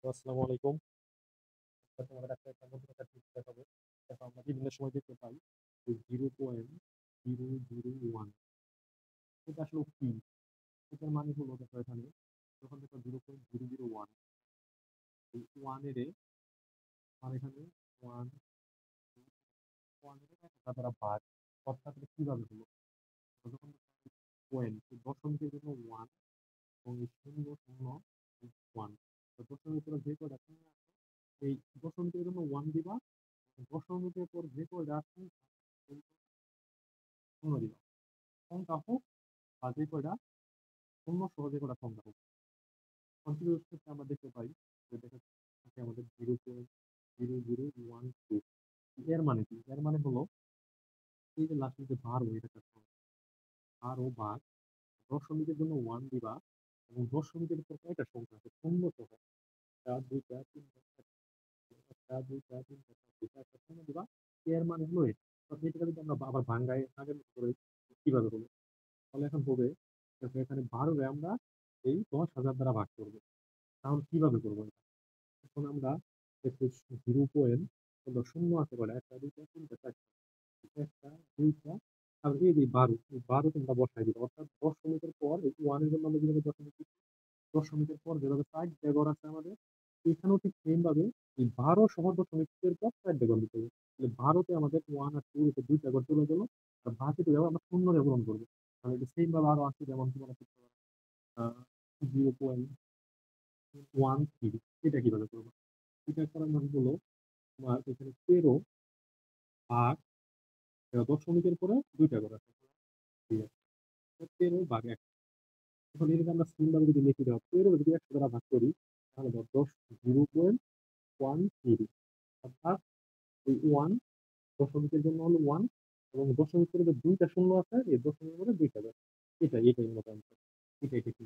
আসসালামু আলাইকুম। তোমাদের একটা নতুন একটা ট্রিক দেখাবো। দেখো আমরা বিভিন্ন সময় দেখতে পাই যে 0.001 এটা আসলে কি? এটার মানে হলো দেখো এখানে যখন দেখো 0.001 এই 1 এর আর এখানে 1 1 এর একটা দ্বারা ভাগ অর্থাৎ এটা কিভাবে হলো? যখন পয়েন্ট দশমিকের জন্য 1 এবং এই 0.001 তো দশমিকের যে কয়টা শূন্য আছে এই দশমিকের জন্য 1 দিবা দশমিকের পর যে কয়টা আছে শূন্য দিবা সংখ্যা হোক বা যে কয়টা শূন্য সহ যে কয়টা সংখ্যা হোক কন্টিনিউয়াস ক্ষেত্রে আমরা দেখতে পাই যে দেখা থাকে আমাদের 0.0012 এর মানে কি এর মানে হলো এই যে লাস্টের যে বার এটা কাটতে হবে আর ও বার দশমিকের জন্য 1 দিবা এবং দশমিকের পর কয়টা সংখ্যা আছে শূন্য সহ 4 2 4 3 4 2 4 3 4 একটা শূন্য দিবা এর মানে হলো এটা তো এটা যদি আমরা আবার ভাঙ্গাই আগের মতো করে কিভাবে হবে তাহলে এখন হবে দেখো এখানে 12 রে আমরা এই 10,000 দ্বারা ভাগ করবো তাহলে কিভাবে করবো এটা এখন আমরা একটু 0 পয়েন্ট শূন্য আছে কয়টা একটা দুইটা তিনটা চারটা একটা দুইটা আর এই যে 12 এই 12 তোমরা বসাই দিবে অর্থাৎ দশমিকের পর এই ওয়ানের জন্য আমরা যেভাবে দশমিক দিচ্ছি, দশমিকের পর যেভাবে 4 ঘর আছে আমাদের এখানেও ঠিক সেম ভাবে এই 12 সহ দশমিকের পর 4 ঘর দিতে হবে তাহলে 12 আমাদের 1 আর 2 রেখে দুইটা ঘর চলে গেল আর বাকিটা যাবে আমরা শূন্য রে পূরণ করবো তাহলে এটা সেম ভাবে আরো আছে যেমন তোমরা করতে পারো 0.13 এটা কিভাবে করবো এটা করার মানে হলো তোমার এখানে 13 ভাগ দশমিকের পরে দুইটা করে আছে ঠিক আছে 13 ভাগ 1 এখন এটাকে আমরা সিম্বল ভাবে যদি লিখে দেওয়া 13 যদি 100 দ্বারা ভাগ করি তাহলে 0.13 অর্থাৎ এই 1 দশমিকের জন্য হলো 1 এবং দশমিকের যে দুইটা শূন্য আছে এই দশমিকের মধ্যে দুইটা যায় এটাই মূলত answer। এটাই ঠিক